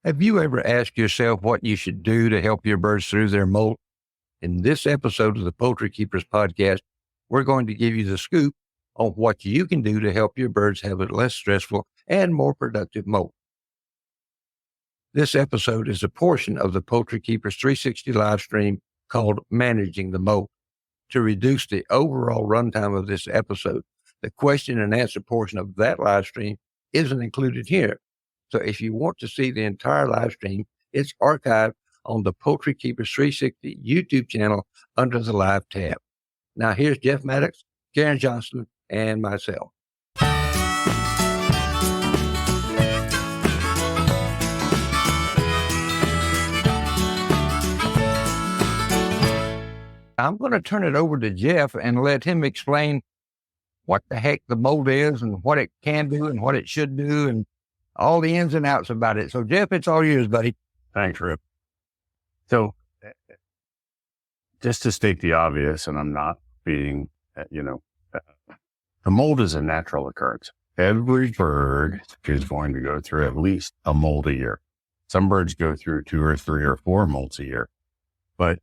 Have you ever asked yourself what you should do to help your birds through their molt? In this episode of the Poultry Keepers podcast, we're going to give you the scoop on what you can do to help your birds have a less stressful and more productive molt. This episode is a portion of the Poultry Keepers 360 live stream called Managing the Molt. To reduce the overall runtime of this episode, the question and answer portion of that live stream isn't included here. So if you want to see the entire live stream, it's archived on the Poultry Keepers 360 YouTube channel under the live tab. Now here's Jeff Maddox, Karen Johnston, and myself. I'm going to turn it over to Jeff and let him explain what the heck the molt is and what it can do and what it should do and all the ins and outs about it. So, Jeff, it's all yours, buddy. Thanks, Rip. So, just to state the obvious, and I'm not being, the molt is a natural occurrence. Every bird is going to go through at least a molt a year. Some birds go through 2 or 3 or 4 molts a year. But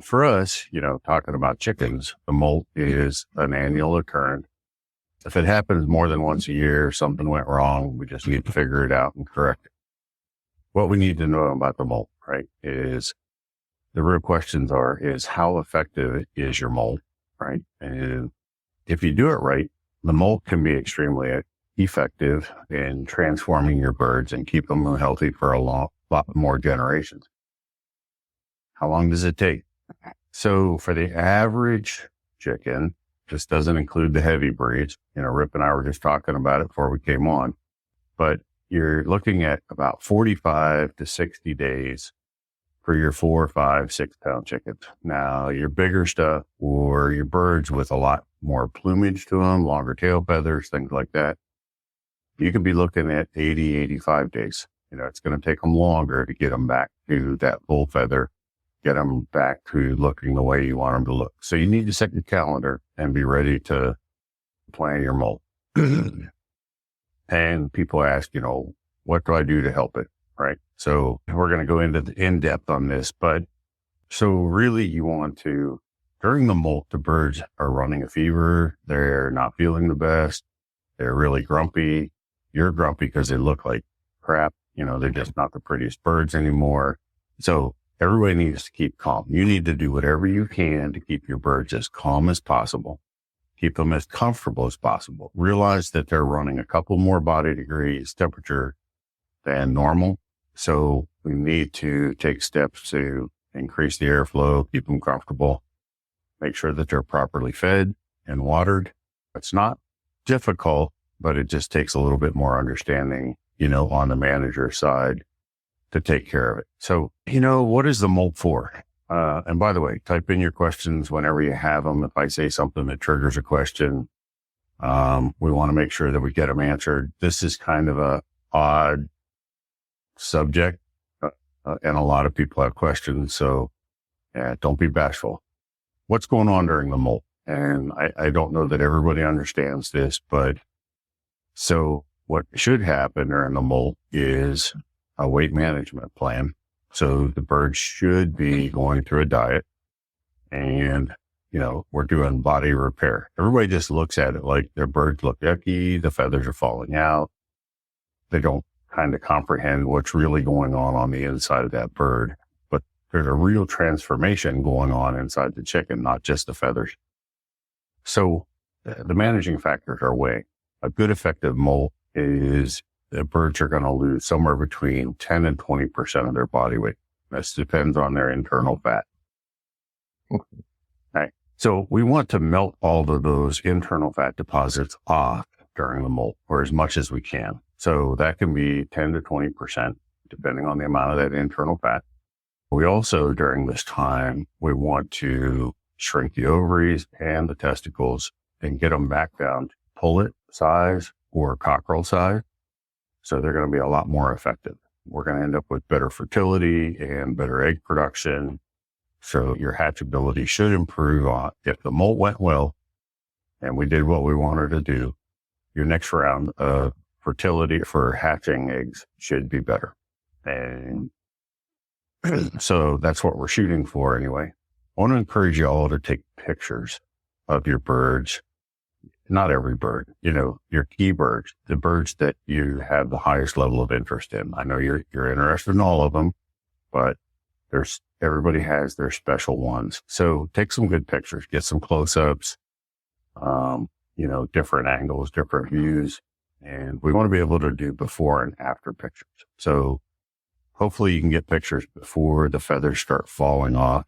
for us, talking about chickens, the molt is an annual occurrence. If it happens more than once a year, something went wrong, we just need to figure it out and correct it. What we need to know about the molt, right, is the real questions is how effective is your molt, right? And if you do it right, the molt can be extremely effective in transforming your birds and keep them healthy for a lot more generations. How long does it take? So for the average chicken, this doesn't include the heavy breeds. Rip and I were just talking about it before we came on, but you're looking at about 45 to 60 days for your 4, 5, 6 pound chickens. Now your bigger stuff or your birds with a lot more plumage to them, longer tail feathers, things like that, you could be looking at 80, 85 days. It's going to take them longer to get them back to that full feather, get them back to looking the way you want them to look. So you need to set your calendar and be ready to plan your molt. And people ask, what do I do to help it? Right. So we're going to go into the in-depth on this, but so really you want to, during the molt, the birds are running a fever. They're not feeling the best. They're really grumpy. You're grumpy because they look like crap. They're just not the prettiest birds anymore. So everybody needs to keep calm. You need to do whatever you can to keep your birds as calm as possible. Keep them as comfortable as possible. Realize that they're running a couple more body degrees temperature than normal. So we need to take steps to increase the airflow, keep them comfortable, make sure that they're properly fed and watered. It's not difficult, but it just takes a little bit more understanding, on the manager side to take care of it. So, what is the molt for? And by the way, type in your questions whenever you have them. If I say something that triggers a question, we want to make sure that we get them answered. This is kind of a odd subject, and a lot of people have questions. So don't be bashful. What's going on during the molt? And I don't know that everybody understands this, but so what should happen during the molt is a weight management plan. So the birds should be going through a diet and, we're doing body repair. Everybody just looks at it like their birds look yucky. The feathers are falling out. They don't kind of comprehend what's really going on the inside of that bird, but there's a real transformation going on inside the chicken, not just the feathers. So the managing factors are weighing. A good effective molt is the birds are going to lose somewhere between 10 and 20% of their body weight. This depends on their internal fat. Okay. So we want to melt all of those internal fat deposits off during the molt, or as much as we can. So that can be 10 to 20%, depending on the amount of that internal fat. We also, during this time, we want to shrink the ovaries and the testicles and get them back down to pullet size or cockerel size. So they're going to be a lot more effective. We're going to end up with better fertility and better egg production. So your hatchability should improve if the molt went well and we did what we wanted to do. Your next round of fertility for hatching eggs should be better. And so that's what we're shooting for anyway. I want to encourage you all to take pictures of your birds. Not every bird, your key birds, the birds that you have the highest level of interest in. I know you're interested in all of them, but everybody has their special ones. So take some good pictures, get some close-ups, different angles, different views. And we want to be able to do before and after pictures. So hopefully you can get pictures before the feathers start falling off.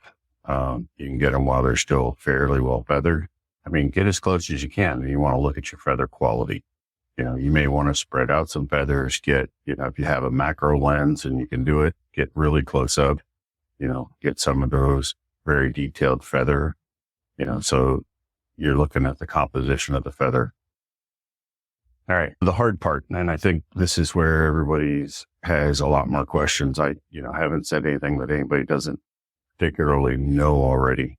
You can get them while they're still fairly well feathered. I mean, get as close as you can. And you want to look at your feather quality. You may want to spread out some feathers, if you have a macro lens and you can do it, get really close up, get some of those very detailed feather, so you're looking at the composition of the feather. All right. The hard part, and I think this is where everybody's has a lot more questions. I haven't said anything that anybody doesn't particularly know already.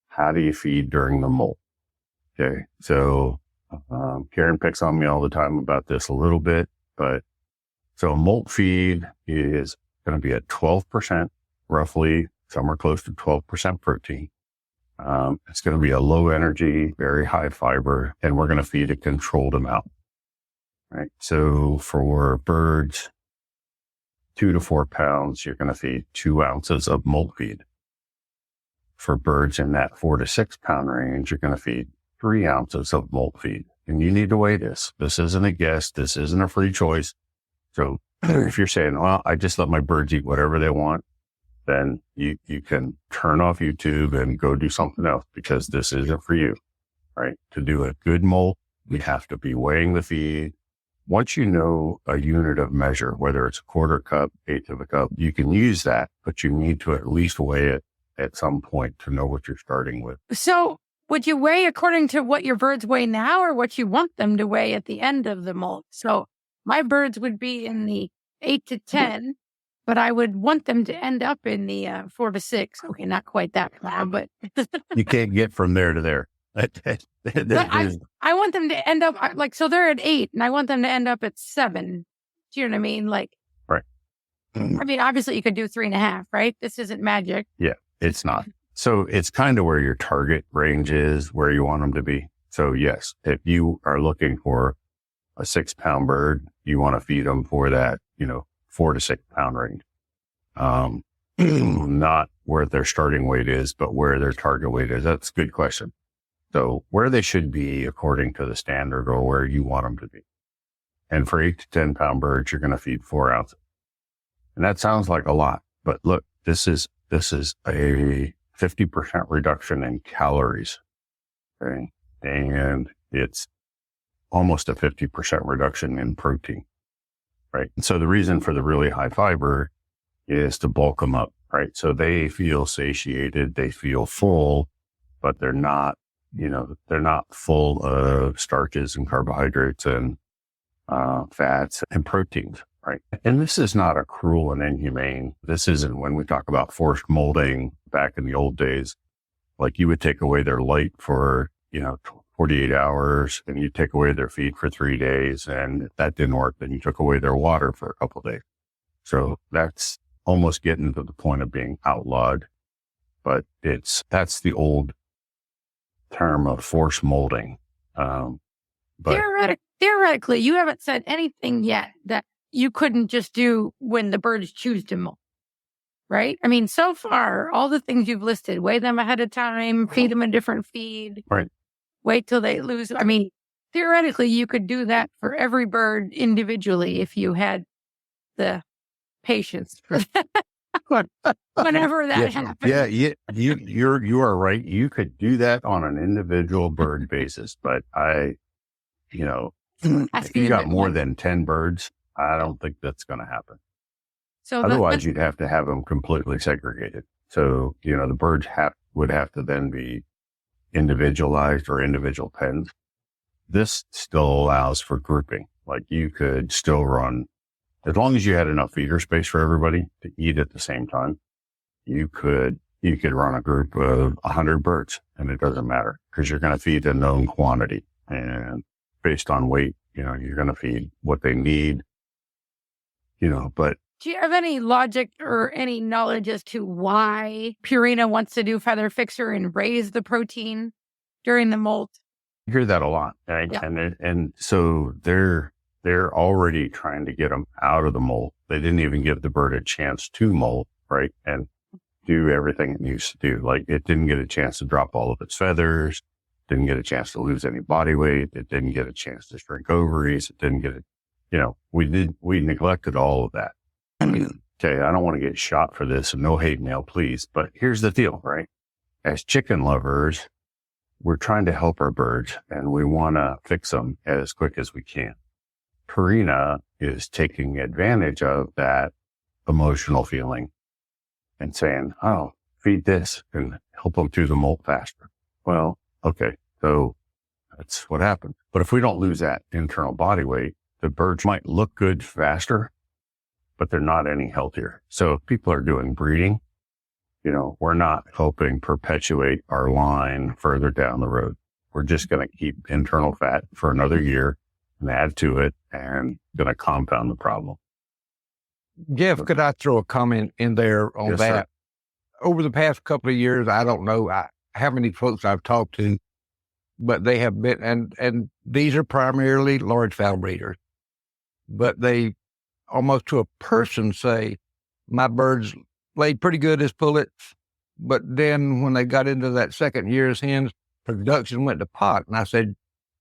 How do you feed during the molt? Okay. So, Karen picks on me all the time about this a little bit, but so a molt feed is going to be at 12%, roughly somewhere close to 12% protein. It's going to be a low energy, very high fiber, and we're going to feed a controlled amount. Right. So for birds, 2 to 4 pounds, you're going to feed 2 ounces of molt feed. For birds in that 4 to 6 pound range, you're going to feed 3 ounces of molt feed. And you need to weigh this. This isn't a guess. This isn't a free choice. So if you're saying, well, I just let my birds eat whatever they want, then you can turn off YouTube and go do something else, because this isn't for you, right? To do a good molt, we have to be weighing the feed. Once you know a unit of measure, whether it's a quarter cup, eighth of a cup, you can use that, but you need to at least weigh it at some point to know what you're starting with. So would you weigh according to what your birds weigh now, or what you want them to weigh at the end of the molt? So my birds would be in the 8 to 10, but I would want them to end up in the 4 to 6. Okay, not quite that far, but you can't get from there to there. I want them to end up so they're at 8, and I want them to end up at 7. Do you know what I mean? Right. I mean, obviously you could do 3.5, right? This isn't magic. Yeah, it's not. So it's kind of where your target range is, where you want them to be. So yes, if you are looking for a 6 pound bird, you want to feed them for that, 4 to 6 pound range. Not where their starting weight is, but where their target weight is. That's a good question. So where they should be according to the standard, or where you want them to be. And for 8 to 10 pound birds, you're going to feed 4 ounces. And that sounds like a lot, but look, this is a 50% reduction in calories. Okay. And it's almost a 50% reduction in protein. Right. And so the reason for the really high fiber is to bulk them up. Right. So they feel satiated, they feel full, but they're not full of starches and carbohydrates and fats and proteins. Right. And this is not a cruel and inhumane. This isn't when we talk about forced molding back in the old days, like you would take away their light for, 48 hours, and you take away their feed for 3 days. And if that didn't work, then you took away their water for a couple of days. So that's almost getting to the point of being outlawed, but that's the old term of forced molding. But theoretically, you haven't said anything yet that you couldn't just do when the birds choose to molt, right? I mean, so far, all the things you've listed, weigh them ahead of time, feed them a different feed, right? Wait till they lose. I mean, theoretically, you could do that for every bird individually if you had the patience for that. Whenever that happens. Yeah, you are right. You could do that on an individual bird basis, but if you got more than 10 birds, I don't think that's going to happen. So otherwise, you'd have to have them completely segregated. So, the birds would have to then be individualized or individual pens. This still allows for grouping. Like you could still run, as long as you had enough feeder space for everybody to eat at the same time, you could run a group of 100 birds, and it doesn't matter because you're going to feed a known quantity, and based on weight, you're going to feed what they need, but Do you have any logic or any knowledge as to why Purina wants to do feather fixer and raise the protein during the molt? You hear that a lot, right? Yeah. And so they're already trying to get them out of the molt. They didn't even give the bird a chance to molt, right? And do everything it needs to do. Like, it didn't get a chance to drop all of its feathers, didn't get a chance to lose any body weight. It didn't get a chance to shrink ovaries. It didn't get it. We neglected all of that. Okay, I don't want to get shot for this, and no hate mail, please. But here's the deal, right? As chicken lovers, we're trying to help our birds, and we want to fix them as quick as we can. Purina is taking advantage of that emotional feeling and saying, oh, feed this and help them through the molt faster. Well, okay, so that's what happened. But if we don't lose that internal body weight, the birds might look good faster, but they're not any healthier. So if people are doing breeding, we're not helping perpetuate our line further down the road. We're just going to keep internal fat for another year and add to it and going to compound the problem. Jeff, could I throw a comment in there on Yes, that? sir. Over the past couple of years, I don't know how many folks I've talked to, but they have been, and these are primarily large fowl breeders, but they almost to a person say, my birds laid pretty good as pullets, but then when they got into that second year's hens, production went to pot. And I said,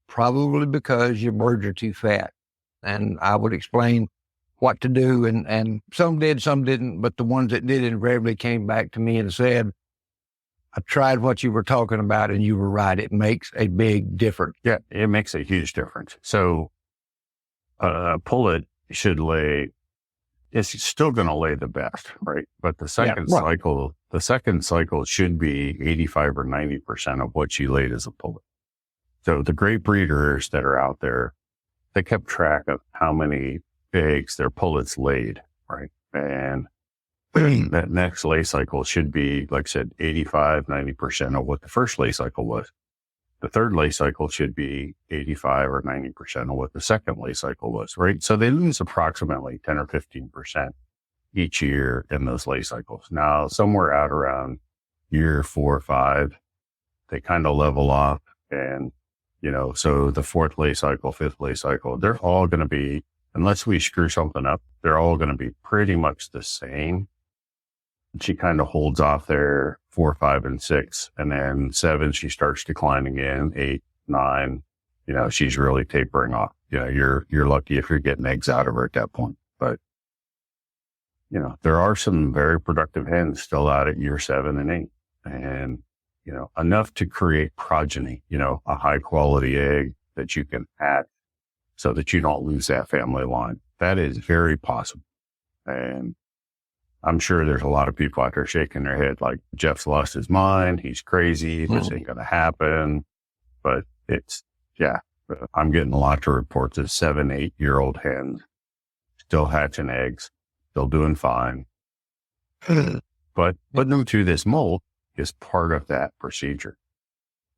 probably because your birds are too fat. And I would explain what to do. And some did, some didn't, but the ones that did invariably came back to me and said, I tried what you were talking about and you were right. It makes a big difference. Yeah, it makes a huge difference. So pullet should lay, it's still going to lay the best, right? But the second cycle should be 85 or 90% of what she laid as a pullet. So the great breeders that are out there, they kept track of how many eggs their pullets laid, right? And that next lay cycle should be, like I said, 85, 90% of what the first lay cycle was. The third lay cycle should be 85 or 90% of what the second lay cycle was, right? So they lose approximately 10 or 15% each year in those lay cycles. Now, somewhere out around year 4 or 5, they kind of level off. And, so the fourth lay cycle, fifth lay cycle, they're all going to be, unless we screw something up, they're all going to be pretty much the same. She kind of holds off there 4, 5, and 6. And then 7, she starts declining in 8, 9, she's really tapering off. You're lucky if you're getting eggs out of her at that point. But, there are some very productive hens still out at year 7 and 8. And, enough to create progeny, a high quality egg that you can hatch so that you don't lose that family line. That is very possible. And I'm sure there's a lot of people out there shaking their head like, Jeff's lost his mind. He's crazy. This ain't going to happen. But I'm getting a lot of reports of 7, 8-year-old hens still hatching eggs, still doing fine. But putting them through this molt is part of that procedure.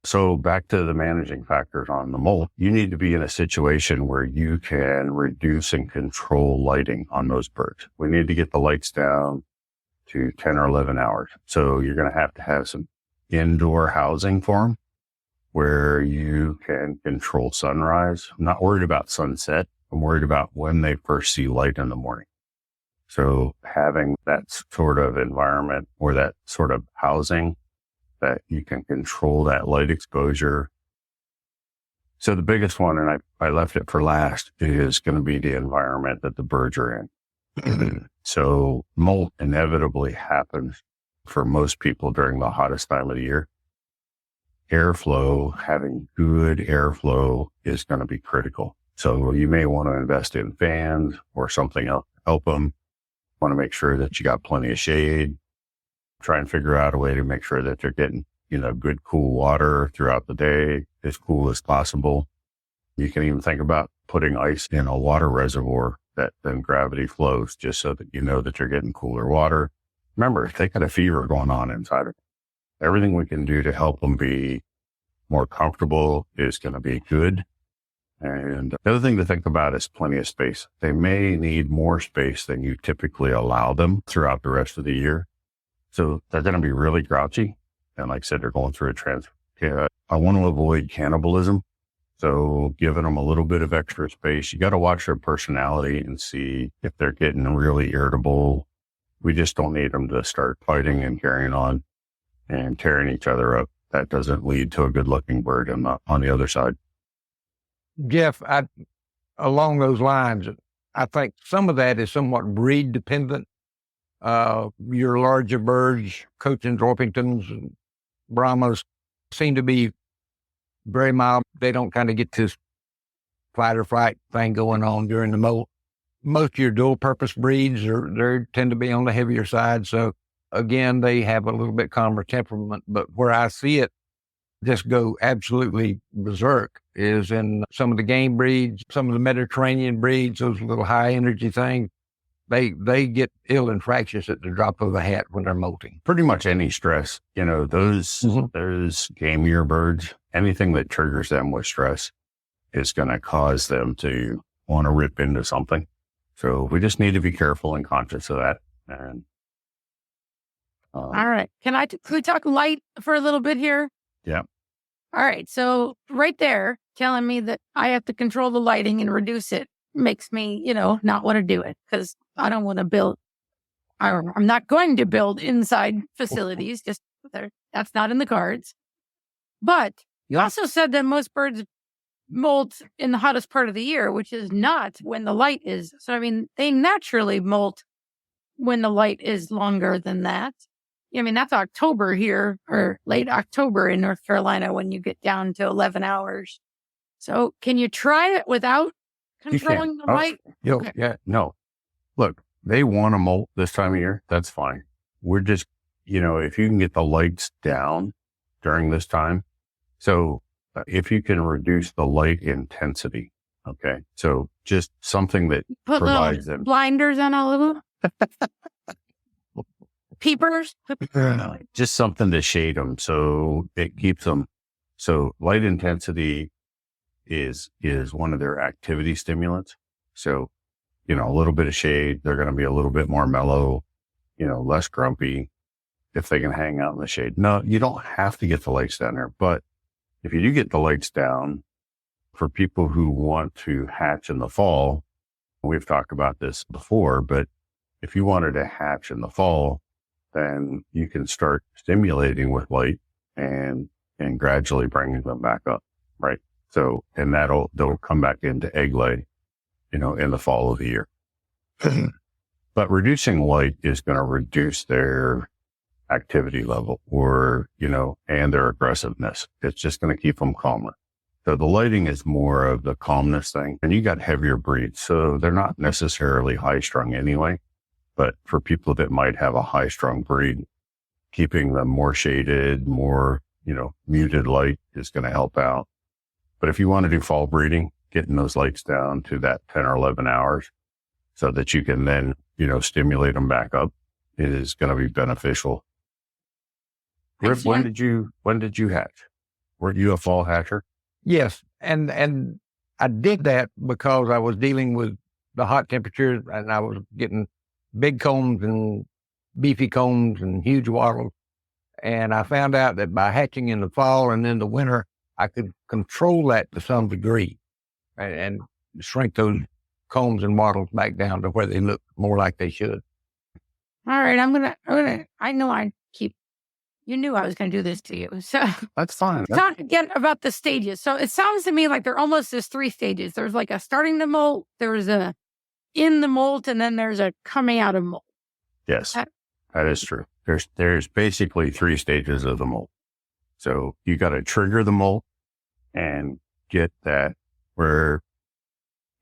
So back to the managing factors on the molt, you need to be in a situation where you can reduce and control lighting on those birds. We need to get the lights down to 10 or 11 hours. So you're going to have some indoor housing for them where you can control sunrise. I'm not worried about sunset. I'm worried about when they first see light in the morning. So having that sort of environment or that sort of housing that you can control that light exposure. So the biggest one, and I left it for last, is going to be the environment that the birds are in. So molt inevitably happens for most people during the hottest time of the year. Airflow, having good airflow is going to be critical. So you may want to invest in fans or something else to help them. Want to make sure that you got plenty of shade. Try and figure out a way to make sure that they're getting, good cool water throughout the day, as cool as possible. You can even think about putting ice in a water reservoir that then gravity flows just so that you know that you're getting cooler water. Remember, they got a fever going on inside it. Everything we can do to help them be more comfortable is going to be good. And the other thing to think about is plenty of space. They may need more space than you typically allow them throughout the rest of the year. So they're going to be really grouchy. And like I said, they're going through a I want to avoid cannibalism. So giving them a little bit of extra space, you got to watch their personality and see if they're getting really irritable. We just don't need them to start fighting and carrying on and tearing each other up. That doesn't lead to a good looking bird on the other side. Jeff, along those lines, I think some of that is somewhat breed dependent. Your larger birds, Cochins, Orpingtons, and Brahmas seem to be very mild. They don't kind of get this fight or flight thing going on during the molt. Most of your dual purpose breeds they tend to be on the heavier side. So again, they have a little bit calmer temperament, but where I see it just go absolutely berserk is in some of the game breeds, some of the Mediterranean breeds, those little high energy things. They get ill and fractious at the drop of a hat when they're molting. Pretty much any stress, those gamier birds, anything that triggers them with stress is going to cause them to want to rip into something. So we just need to be careful and conscious of that. And all right. Can we talk light for a little bit here? Yeah. All right. So right there, telling me that I have to control the lighting and reduce it makes me, not want to do it because I don't want to build. I'm not going to build inside facilities. Just that's not in the cards. But you also said that most birds molt in the hottest part of the year, which is not when the light is. So, they naturally molt when the light is longer than that. That's October here or late October in North Carolina when you get down to 11 hours. So can you try it without controlling the light? Okay. Yeah. No. Look, they want to molt this time of year. That's fine. We're just, if you can get the lights down during this time. So if you can reduce the light intensity. Okay. So just something that put provides them blinders on all of them. Peepers. Just something to shade them. So it keeps them. So light intensity is one of their activity stimulants. So, a little bit of shade, they're going to be a little bit more mellow, less grumpy if they can hang out in the shade. No, you don't have to get the lights down there, but if you do get the lights down for people who want to hatch in the fall, we've talked about this before, but if you wanted to hatch in the fall, then you can start stimulating with light and gradually bringing them back up. Right. So, and they'll come back into egg lay, in the fall of the year. But reducing light is going to reduce their activity level and their aggressiveness. It's just going to keep them calmer. So the lighting is more of the calmness thing. And you got heavier breeds, so they're not necessarily high strung anyway. But for people that might have a high strung breed, keeping them more shaded, more, muted light is going to help out. But if you want to do fall breeding, getting those lights down to that 10 or 11 hours so that you can then, stimulate them back up is going to be beneficial. Rip, when did you hatch? Were you a fall hatcher? Yes. And I did that because I was dealing with the hot temperatures and I was getting big combs and beefy combs and huge wattles. And I found out that by hatching in the fall and in the winter, I could control that to some degree and shrink those combs and wattles back down to where they look more like they should. All right. You knew I was going to do this to you. So that's fine. Talk again about the stages. So it sounds to me like there almost is 3 stages. There's like a starting the molt, there's a in the molt, and then there's a coming out of molt. Yes, that is true. There's basically 3 stages of the molt. So you got to trigger the molt and get that where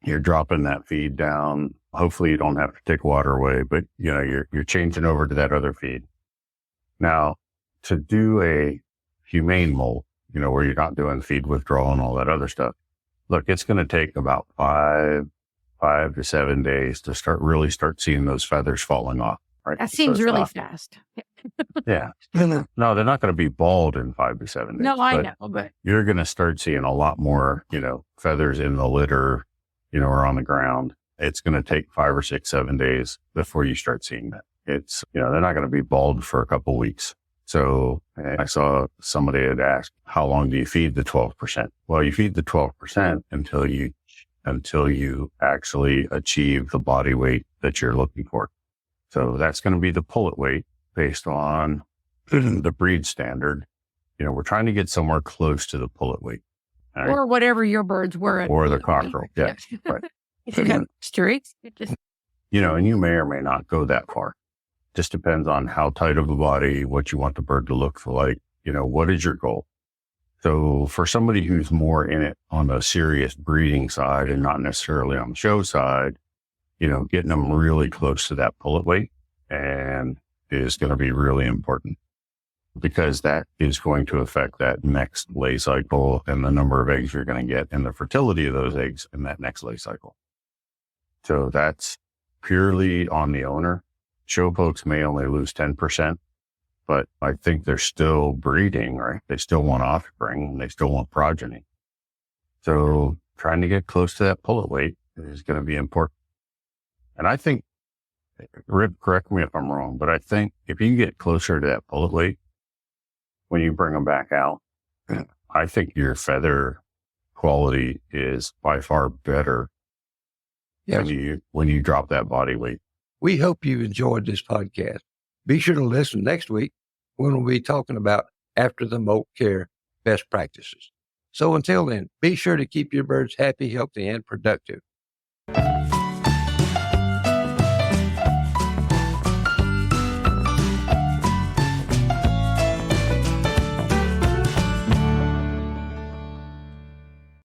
you're dropping that feed down. Hopefully you don't have to take water away, but you're changing over to that other feed. Now, to do a humane molt, where you're not doing feed withdrawal and all that other stuff, look, it's going to take about 5 to 7 days to start seeing those feathers falling off. Right? That seems really fast. Yeah. No, they're not going to be bald in 5 to 7 days. No, I but know, but you're going to start seeing a lot more, feathers in the litter, or on the ground. It's going to take 5 or 6, 7 days before you start seeing that. It's, they're not going to be bald for a couple of weeks. So I saw somebody had asked, how long do you feed the 12%? Well, you feed the 12% until you actually achieve the body weight that you're looking for. So that's going to be the pullet weight based on the breed standard. We're trying to get somewhere close to the pullet weight. Right? or whatever your birds were. Or the cockerel. Yeah. Right. If you got streaks, it just And you may or may not go that far. Just depends on how tight of a body, what you want the bird to look like, what is your goal? So for somebody who's more in it on the serious breeding side and not necessarily on the show side, getting them really close to that pullet weight and is going to be really important because that is going to affect that next lay cycle and the number of eggs you're going to get and the fertility of those eggs in that next lay cycle. So that's purely on the owner. Show folks may only lose 10%, but I think they're still breeding, right? They still want offspring and they still want progeny. So trying to get close to that pullet weight is going to be important. And I think, Rip, correct me if I'm wrong, but I think if you get closer to that pullet weight, when you bring them back out, I think your feather quality is by far better when you drop that body weight. We hope you enjoyed this podcast. Be sure to listen next week when we'll be talking about after the molt care best practices. So until then, be sure to keep your birds happy, healthy, and productive.